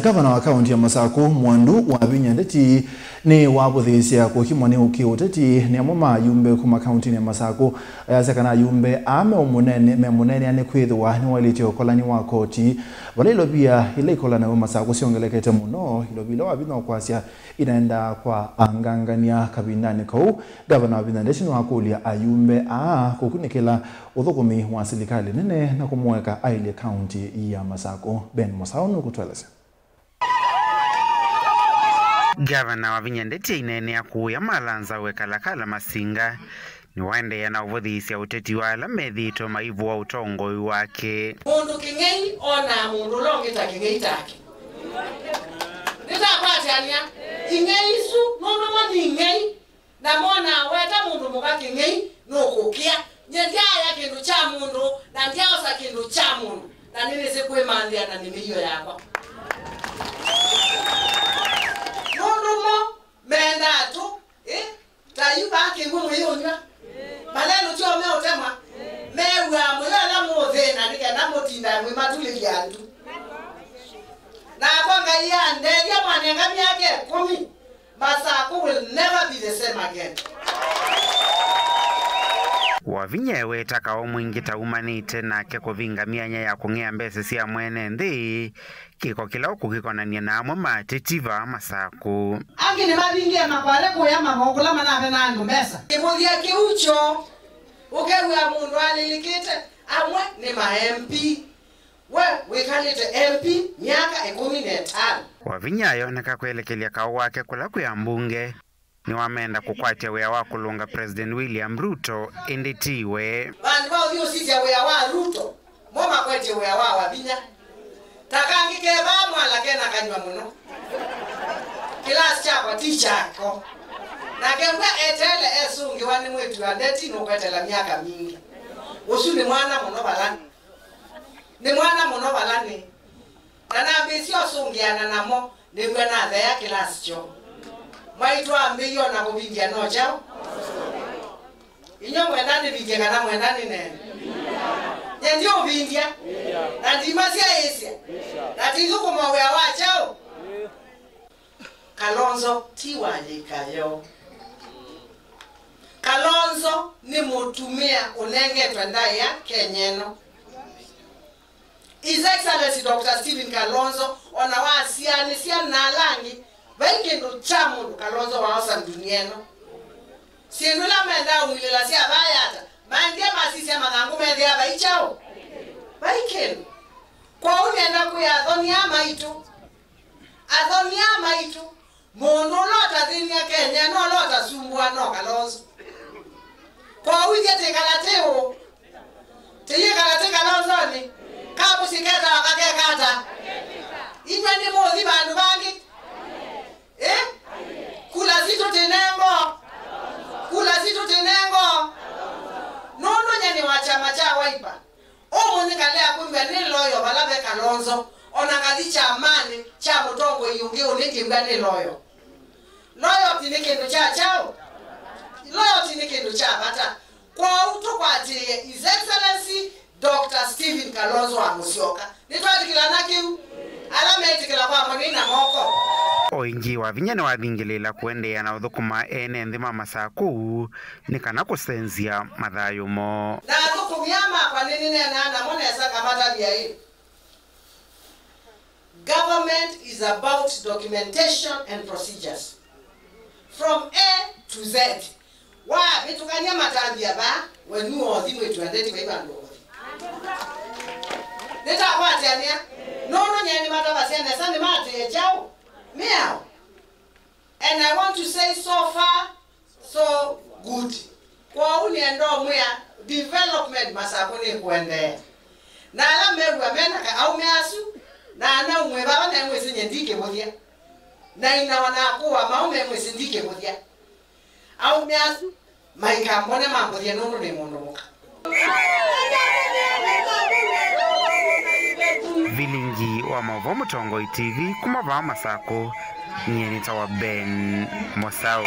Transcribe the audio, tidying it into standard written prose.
Gavana wa kaunti ya Masako Mwandu wa Vinyandeti ni wabuthisia kuhimwa ni ukiuteti ni amoma yumbe kuma kaunti ya Masako ayasakana yumbe ame munene ane kwithwa ni walitio kolani wa koti wale ilobia ile kolana wa Masako siongelekete muno ilobila wabino kwasia inaenda kwa angangania kabindani kou. Gavana wa Vinyandeti ni wakulia ayumbe kukunikila uthukumi wa serikali nene na kumweka aile kaunti ya Masako. Ben Mosao nukutueleza. Gavana wa Vinyandeti inenea kuya malanza wekalakala masinga ni waende ya na uvodhisia uteti wala medhito maivu wa utongoi wake. Mundu kingei ona mundu longita kingei taki. Nita kwati ania ingei su mundu mwani ingei na mona weta mundu muka kingei nukukia nyendia ya kindu cha mundu na ndiaosa kindu cha mundu na nini sekwe mandia na nimiyo yakwa. Menda tu, tayuba kingumu yonywa. Malenu cho me otema. Mewa mulala modena nika na motinda mwe matuli yandu. Na kwanga ya ndege mwanenga myake 10. Masako will never be the same again. Wavinyewe takao mwingi taumanite na keko vinga mianya ya kungea mbese siya mwene ndi kiko kila uku kiko na nienamo matetiva Masako. Angi ni mabingi makwale kuya mamogula manabe na angu mesa. Kimudia kiucho ukewe ya mundu alilikite amwe ni ma MP. We kalite MP miaka 15. Wavinyayo nekakuelekelia kao wake kula kuya mbunge ni wamenda kukwatia wea wakulunga President William Ruto inditiwe. Bandu wao dio sisi ya wea wa Ruto moma kwete wea wa Wavinya. Takangi keba mwala kena kanywa muno. Kilasi chako tichako. Na kemba etele esungi wani mwetu ya ndeti nukwetela miaka mingi. Usu ni mwana muno balani. Ni mwana muno balani. Na nambisi osungi ananamo ni mwana dhaya kilasi cho. Maitu ambiyo na kubingia no chao. Inyo mwendani bingia na mwendani nene. Nyendio ubingia. Na ndimasia esia. Na tizuku mwawe wachao. Kalonzo tiwajikayo. Kalonzo ni mutumia unenge twendaya kenyeno. His Excellency Dr. Stephen Kalonzo onawasiani siya nalangi Baikendo chamundu Kalonzo waosa dunieno. Siendula menda umilila siya bayata. Mandia masisi ya manangu mendia baichao. Baikendo. Kwa unienda kuya adhoni ama itu. Adhoni ama itu. Mundu lota dhini ya Kenya no lota sumbua no Kalonzo. Kwa uja tekalateo. Teye kalate Kalonzo ni. Kabu siketa wakake kata. Inwe ni mozi bandu bangi. Kula situ tenengo. Kula situ tenengo. Nono nyani wachama cha waipa. Omo nikalea kumbe ni loyo balabe Kalonzo. Onangali cha amani cha mutongo iyungi uniki mbani loyo. Loyo tinikendo cha chao. Loyo tinikendo cha bata. Kwa utu kwa atiye His Excellency Dr. Stephen Kalonzo wa Musyoka. Nitwaji kila nakiu. Alameti kila kwa mwanina moko. Oingi wa vinyane wa dhingilela kuendea na udhukuma ene ndima Masako nikana kusenzia madhayo mo. Na dhukumiyama kwa nini nena mwana ya saka mata vya hii. Government is about documentation and procedures. From A to Z. Wa vitu kanya matambia ba wenu odhi wetu andeti kwa ibando. Neta kwati ania nono nyani matabasi ane sande mate ya chao. Meow. And I want to say so far, so good. Kwa uniendo mwea development Masako ni kuende. Na ala mewa mena ka au measu. Na ana umwe baba na mwezi nyendike modia. Na ina wanakuwa maume mwezi ndike modia. Au measu. Maika mbone mambodia nono ni mono muka. Vilingi wa Mavomo Tongoi TV kumava Masako. Nienita wa Ben Mosao.